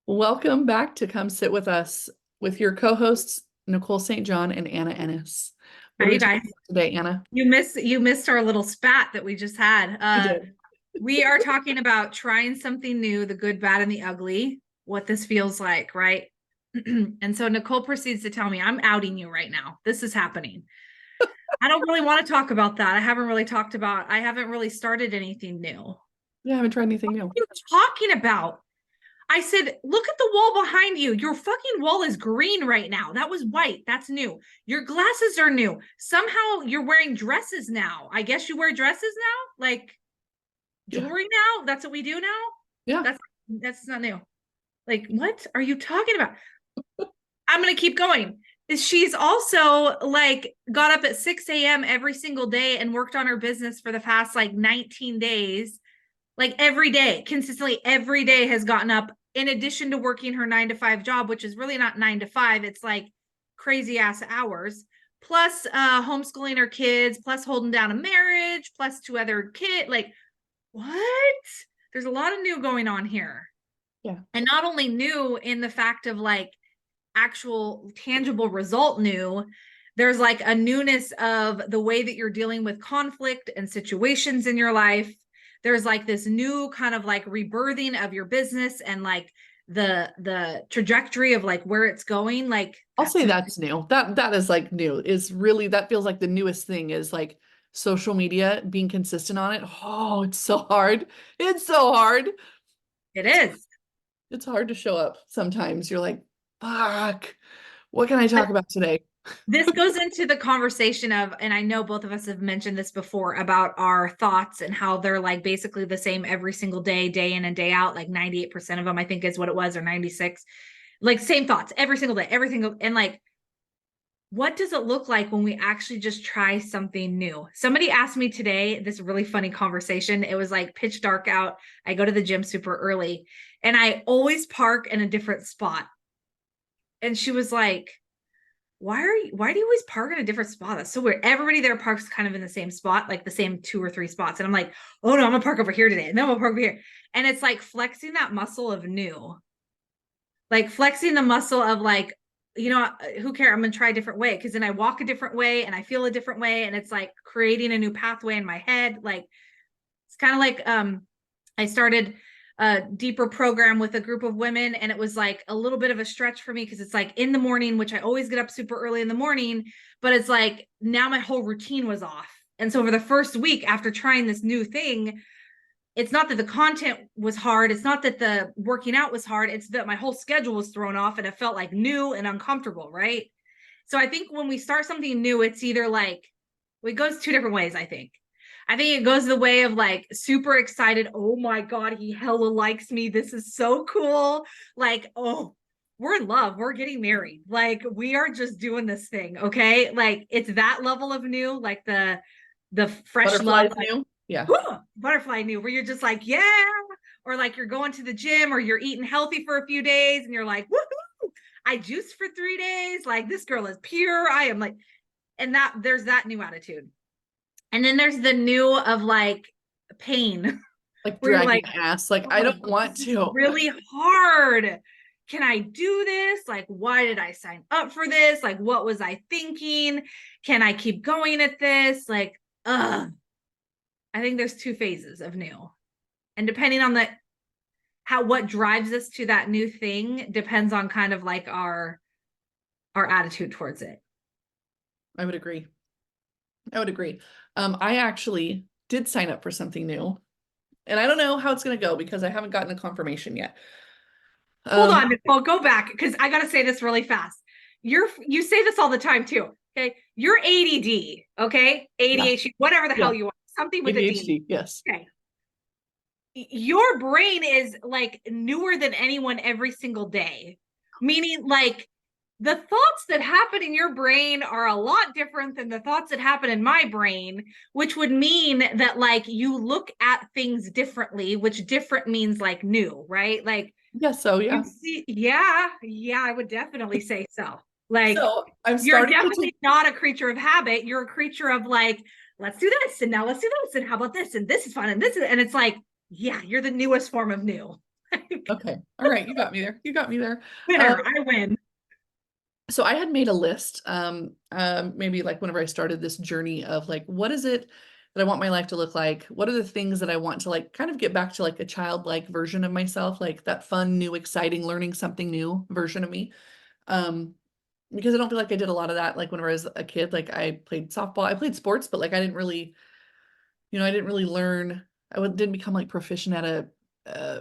Welcome back to Come Sit With Us with your co-hosts, Nicole St. and Anna Ennis. What Hi, are we you talking guys. about today, Anna? You missed our little spat that we just had. We did. We are talking about trying something new, the good, bad, and the ugly, what this feels like, right? And so Nicole proceeds to tell me, I'm outing you right now. This is happening. I don't really want to talk about that. I haven't really started anything new. Yeah, I haven't tried anything What new. are you talking about? I said, look at the wall behind you. Your fucking wall is green right now. That was white. That's new. Your glasses are new. Somehow you're wearing dresses now. I guess you wear dresses now, like Yeah. jewelry now. That's what we do now. Yeah. That's not new. Like, what are you talking about? I'm gonna keep going. She's also like got up at 6 a.m. every single day and worked on her business for the past like 19 days. Like every day, consistently every day has gotten up in addition to working her 9 to 5 job, which is really not 9 to 5. It's like crazy ass hours. Plus homeschooling her kids, plus holding down a marriage, plus 2 other kids. Like, what? There's a lot of new going on here. Yeah. And not only new in the fact of like actual tangible result new, there's like a newness of the way that you're dealing with conflict and situations in your life. There's like this new kind of like rebirthing of your business and like the trajectory of like where it's going. Like I'll that's say new. that's new. That is like new. Is really that feels like the newest thing is like social media, being consistent on it. Oh, it's so hard. It's so hard. It It's, is. it's hard to show up sometimes. You're like, fuck, what can I But talk about today? this goes into the conversation of, and I know both of us have mentioned this before about our thoughts and how they're like basically the same every single day, day in and day out. Like 98% of them, I think is what it was, or 96. Like same thoughts every single day, every single, and like, what does it look like when we actually just try something new? Somebody asked me today, this really funny conversation. It was like pitch dark out. I go to the gym super early and I always park in a different spot. And she was like, why do you always park in a different spot? That's so weird. Everybody there parks kind of in the same spot, like the same 2 or 3 spots. And I'm like, oh no, I'm gonna park over here today. And then I'm gonna park over here. And it's like flexing that muscle of new, like flexing the muscle of like, who cares? I'm gonna try a different way. Cause then I walk a different way and I feel a different way. And it's like creating a new pathway in my head. Like it's kind of like I started a deeper program with a group of women, and it was like a little bit of a stretch for me because it's like in the morning, which I always get up super early in the morning, but it's like now my whole routine was off. And so for the first week after trying this new thing, it's not that the content was hard, it's not that the working out was hard, it's that my whole schedule was thrown off and it felt like new and uncomfortable, right? So I think when we start something new, it's either like, well, it goes two different ways, I think it goes the way of like super excited. Oh my God, he hella likes me. This is so cool. Like, oh, we're in love. We're getting married. Like, we are just doing this thing. Okay. Like, it's that level of new, like the fresh love, Butterflies like, new? Yeah. whew, butterfly new, where you're just like, yeah. Or like you're going to the gym or you're eating healthy for a few days and you're like, woohoo, I juiced for 3 days. Like, this girl is pure. I am like, and that there's that new attitude. And then there's the new of like pain, Like where you're dragging like, ass. Like I oh, don't want this is to. really hard. Can I do this? Like, why did I sign up for this? Like, what was I thinking? Can I keep going at this? Like, I think there's two phases of new. And depending on the how what drives us to that new thing depends on kind of like our attitude towards it. I would agree. I would agree. I actually did sign up for something new, and I don't know how it's going to go because I haven't gotten a confirmation yet. Hold Um, on, Nicole, go back because I gotta say this really fast. You say this all the time too. Okay. You're ADD, okay? yeah, ADHD, whatever the yeah, hell you are, something with a D. ADHD, yes. Okay. Your brain is like newer than anyone every single day. Meaning like the thoughts that happen in your brain are a lot different than the thoughts that happen in my brain, which would mean that like you look at things differently, which different means like new, right? Like Yes, so you yeah. see, yeah, yeah, I would definitely say so. Like, So I'm you're starting to definitely take, not a creature of habit. You're a creature of like, let's do this, and now let's do this, and how about this, and this is fun, and this is, and it's like, yeah, you're the newest form of new. Okay. All right. You got me there. You got me there. Winner, I win. So I had made a list, maybe like whenever I started this journey of like, what is it that I want my life to look like? What are the things that I want to like kind of get back to like a childlike version of myself, like that fun, new, exciting, learning something new version of me? Um, because I don't feel like I did a lot of that. Like whenever I was a kid, like I played softball, I played sports, but like I didn't really, I didn't really learn. Didn't become like proficient at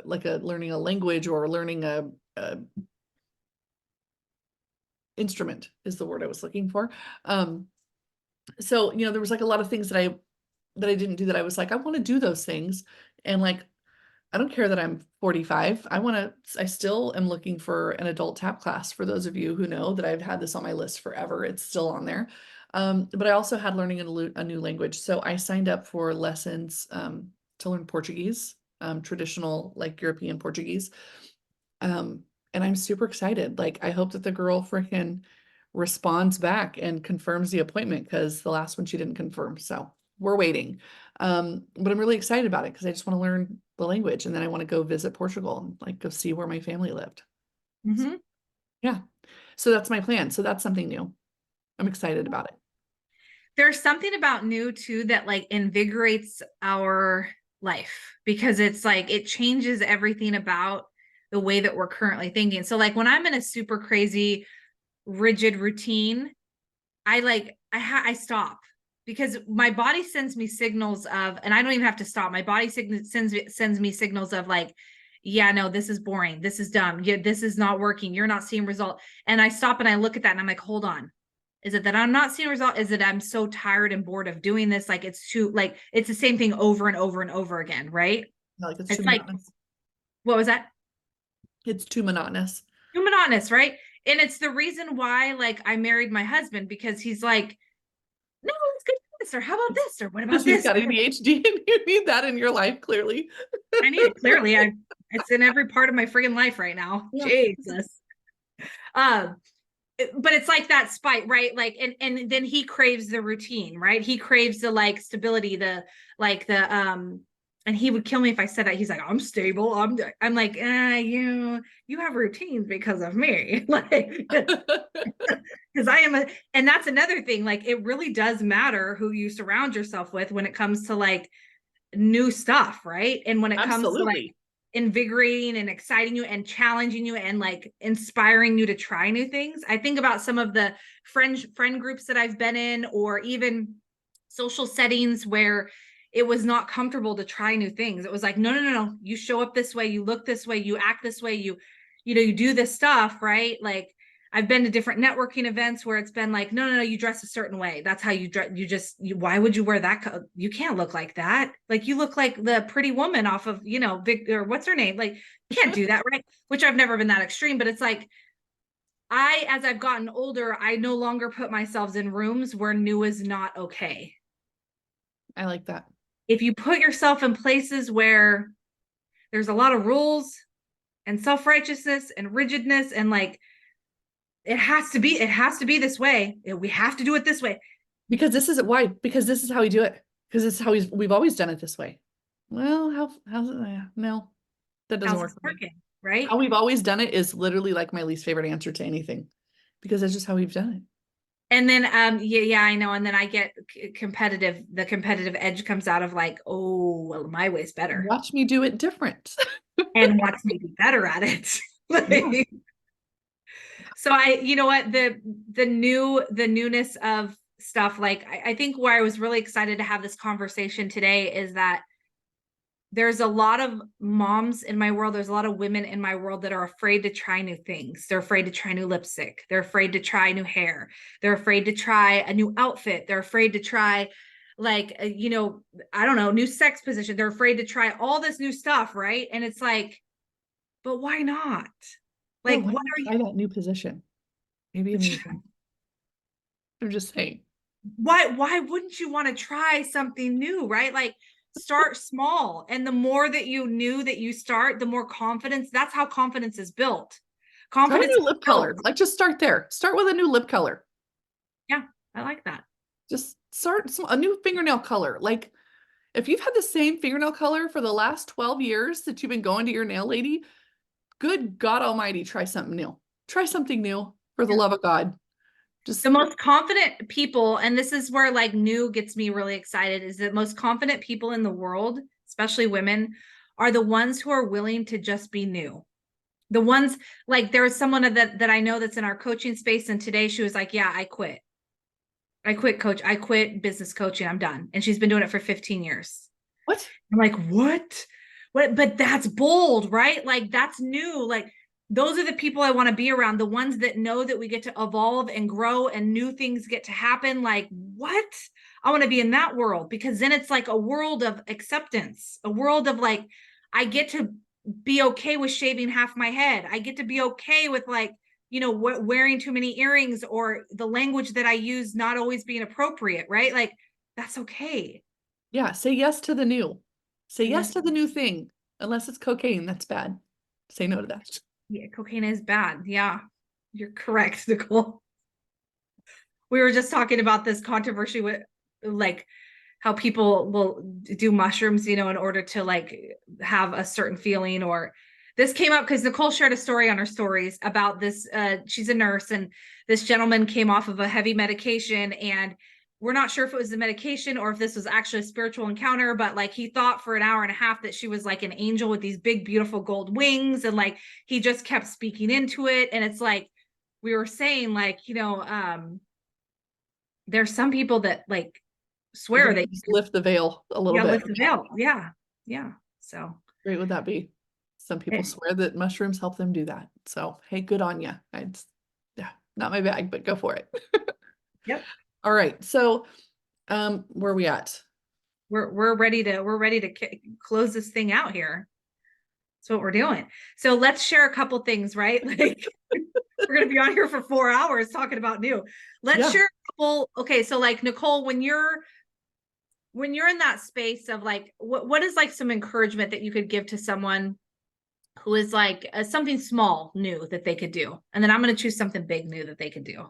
like a learning a language or learning a instrument is the word I was looking for. Um, so, there was like a lot of things that I didn't do that I was like, I want to do those things. And like, I don't care that I'm 45. I still am looking for an adult tap class. For those of you who know that I've had this on my list forever, it's still on there. But I also had learning a new language. So I signed up for lessons to learn Portuguese, traditional like European Portuguese. Um, and I'm super excited. Like, I hope that the girl freaking responds back and confirms the appointment because the last one she didn't confirm. So we're waiting. But I'm really excited about it because I just want to learn the language and then I want to go visit Portugal and like go see where my family lived. So, Hmm. yeah. So that's my plan. So that's something new. I'm excited about it. There's something about new too that like invigorates our life because it's like it changes everything about the way that we're currently thinking. So like when I'm in a super crazy rigid routine, I stop because my body sends me signals of, and I don't even have to stop. My body sends me signals of like, yeah, no, this is boring. This is dumb. Yeah, this is not working. You're not seeing result. And I stop and I look at that and I'm like, hold on. Is it that I'm not seeing result? Is it I'm so tired and bored of doing this? Like it's too like it's the same thing over and over and over again, right? Like it's too It's like, monotonous. what was that? It's too monotonous. Too monotonous, right? And it's the reason why like I married my husband because he's like, no, let's go do this, or how about It's this, or what because about you've this? got ADHD and you need that in your life, clearly. I need it clearly. It's in every part of my friggin' life right now. Yeah. Jesus. Um, but it's like that spite, right? Like, and then he craves the routine, right? He craves the like stability, the like the and he would kill me if I said that. He's like, I'm stable. I'm like, you have routines because of me. Like because I am and that's another thing. Like it really does matter who you surround yourself with when it comes to like new stuff, right? And when it comes to like Absolutely. invigorating and exciting you and challenging you and like inspiring you to try new things. I think about some of the friend groups that I've been in or even social settings where it was not comfortable to try new things. It was like, no. You show up this way, you look this way, you act this way, you do this stuff, right? Like I've been to different networking events where it's been like, no, you dress a certain way. That's how you dress. Why would you wear that? You can't look like that. Like you look like the pretty woman off of, big, or what's her name? Like, can't do that, right? Which I've never been that extreme, but it's like, as I've gotten older, I no longer put myself in rooms where new is not okay. I like that. If you put yourself in places where there's a lot of rules and self-righteousness and rigidness and like, it has to be this way. We have to do it this way. Because this is why, because this is how we do it. Because this is how we've always done it this way. Well, how's it? No, that doesn't How's work this for me. working? Right. How we've always done it is literally like my least favorite answer to anything because that's just how we've done it. And then yeah, I know. And then I get competitive. The competitive edge comes out of like, oh well, my way's better. Watch me do it different. And wants me to be better at it. Yeah. Like, so you know what, the newness of stuff, like I think where I was really excited to have this conversation today is that there's a lot of moms in my world, there's a lot of women in my world that are afraid to try new things. They're afraid to try new lipstick, they're afraid to try new hair, they're afraid to try a new outfit, they're afraid to try like I don't know, new sex position, they're afraid to try all this new stuff, right? And it's like, but why not? Yeah, Like why what not are you try that new position? Maybe amazing. I'm just saying. why wouldn't you want to try something new, right? Like start small, and the more that you knew that you start, the more confidence. That's how confidence is built. Try a Confidence new is lip built. color. Like just start there. Start with a new lip color. Yeah, I like that. Just start a new fingernail color. Like if you've had the same fingernail color for the last 12 years that you've been going to your nail lady, good God Almighty, try something new. Try something new for the Yeah. love of God. The Just, most confident people, and this is where like new gets me really excited, is that most confident people in the world, especially women, are the ones who are willing to just be new. The ones like there was someone that I know that's in our coaching space, and today she was like, "Yeah, I quit. I quit coach. I quit business coaching. I'm done." And she's been doing it for 15 years. what? I'm like, what? What? But that's bold, right? Like that's new. Like those are the people I want to be around, the ones that know that we get to evolve and grow and new things get to happen. Like, what? I want to be in that world, because then it's like a world of acceptance, a world of like, I get to be okay with shaving half my head. I get to be okay with like, wearing too many earrings, or the language that I use not always being appropriate, right? Like, that's okay. Yeah, say yes to the new. Say So yes yes, to the new thing. Unless it's cocaine, that's bad. Say no to that. yeah, cocaine is bad. Yeah, you're correct, Nicole. We were just talking about this controversy with like how people will do mushrooms, in order to like have a certain feeling. Or this came up because Nicole shared a story on her stories about this. She's a nurse, and this gentleman came off of a heavy medication, and we're not sure if it was the medication or if this was actually a spiritual encounter, but like he thought for an hour and a half that she was like an angel with these big, beautiful gold wings. And like he just kept speaking into it. And it's like we were saying, like, there's some people that like You swear gotta that just lift the veil a little yeah, bit. lift the veil. Yeah. Yeah. So Great would that be? Some people it, swear that mushrooms help them do that. So, hey, good on you. Yeah, not my bag, but go for it. yep. All right. So, where are we at? We're ready to close this thing out here. That's what we're doing. So let's share a couple things, right? Like we're gonna be on here for 4 hours talking about new. Let's Yeah, share a couple. Okay, so like Nicole, when you're in that space of like what is like some encouragement that you could give to someone who is like something small new that they could do, and then I'm going to choose something big new that they could do.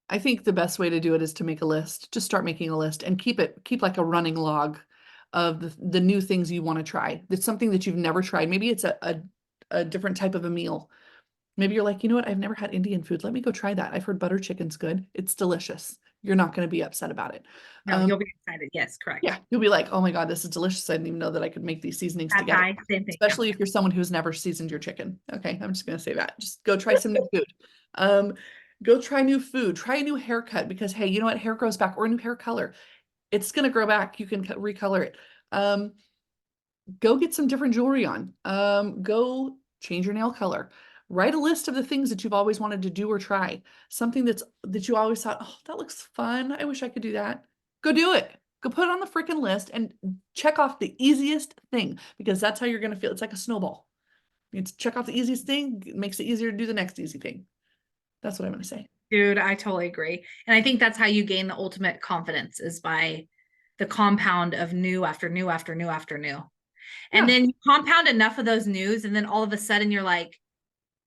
I think the best way to do it is to make a list. Just start making a list and keep like a running log of the new things you want to try. It's something that you've never tried. Maybe it's a different type of a meal. Maybe you're like, you know what? I've never had Indian food. Let me go try that. I've heard butter chicken's good. It's delicious. You're not going to be upset about it. No, you'll be excited. Yes, Yeah, correct. you'll be like, oh my God, this is delicious. I didn't even know that I could make these seasonings Pad together. thai, same thing. Yeah. Especially if you're someone who's never seasoned your chicken. Okay, I'm just gonna say that. Just go try some new food. Um, go try new food, try a new haircut because hey, you know what? Hair grows back or a new hair color. It's gonna grow back. You can recolor it. Go get some different jewelry on. Go change your nail color. Write a list of the things that you've always wanted to do or try. Something that you always thought, oh, that looks fun. I wish I could do that. Go do it. Go put it on the freaking list and check off the easiest thing because that's how you're gonna feel. It's like a snowball. You check off the easiest thing, it makes it easier to do the next easy thing. That's what I'm gonna say. Dude, I totally agree. And I think that's how you gain the ultimate confidence, is by the compound of new after new after new after new. And Yeah. then you compound enough of those news, and then all of a sudden you're like,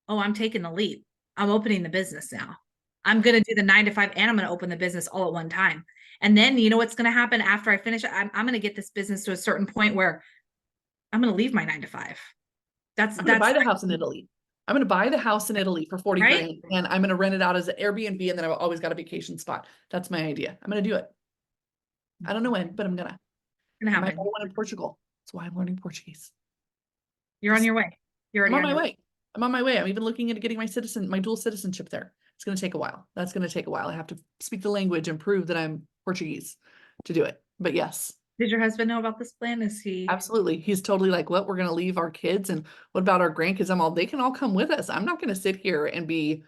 oh, I'm taking the leap. I'm opening the business now. I'm going to do the 9 to 5 and I'm going to open the business all at one time. And then you know what's going to happen after I finish? I'm going to get this business to a certain point where I'm going to leave my 9 to 5. I'm gonna That's buy the house in Italy. I'm gonna buy the house in Italy for 40 right. grand and I'm gonna rent it out as an Airbnb and then I've always got a vacation spot. That's my idea. I'm gonna do it. I don't know when, but I'm gonna. It's going to I might buy happen. one in Portugal. That's why I'm learning Portuguese. You're on Just your way. You're I'm already on on my your way. way. I'm on my way. I'm even looking into getting my dual citizenship there. It's gonna take a while. That's gonna take a while. I have to speak the language and prove that I'm Portuguese to do it. But yes, Did your husband know about this plan? Is he? absolutely. He's totally like, what? We're gonna leave our kids and what about our grandkids? They can all come with us. I'm not gonna sit here and be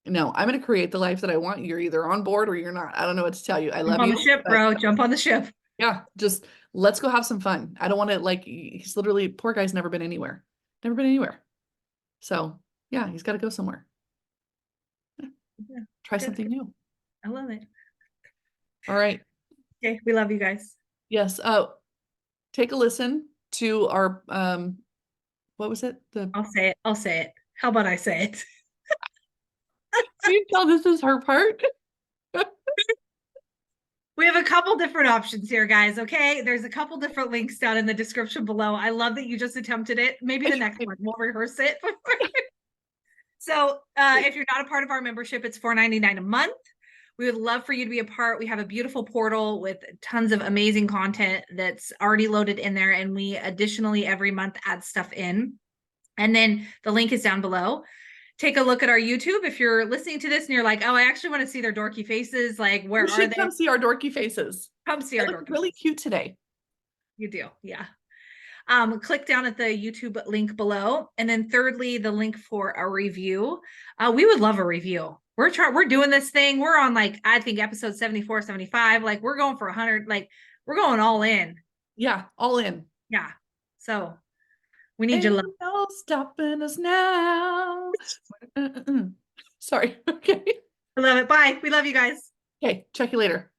no, I'm going to create the life that I want. You're either on board or you're not. I don't know what to tell you. I Jump love on the you, ship, but bro. Jump on the ship. yeah, just let's go have some fun. I don't want to like, he's literally, poor guy's never been anywhere. Never been anywhere. So yeah, he's got to go somewhere. Yeah, Try good. something new. I love it. All right. Okay. We love you guys. Yes. Take a listen to our, what was it? I'll say it. I'll say it. How about I say it? Can you tell this is her part? We have a couple different options here, guys. Okay. There's a couple different links down in the description below. I love that you just attempted it. Maybe the next one we'll rehearse it. So if you're not a part of our membership, it's $4.99 a month. We would love for you to be a part. We have a beautiful portal with tons of amazing content that's already loaded in there. And we additionally every month add stuff in. And then the link is down below. Take a look at our YouTube. If you're listening to this and you're like, oh, I actually want to see their dorky faces. Like, where You are should they? come see our dorky faces. Come see They our look dorky really faces. cute today. You do. Yeah. Click down at the YouTube link below. And then thirdly, the link for a review. We would love a review. We're doing this thing. We're on like, I think episode 74, 75. Like we're going for 100. Like we're going all in. Yeah, all in. Yeah. So we need Ain't your love. no stopping us now. Sorry. Okay. I love it. Bye. We love you guys. Okay. Check you later.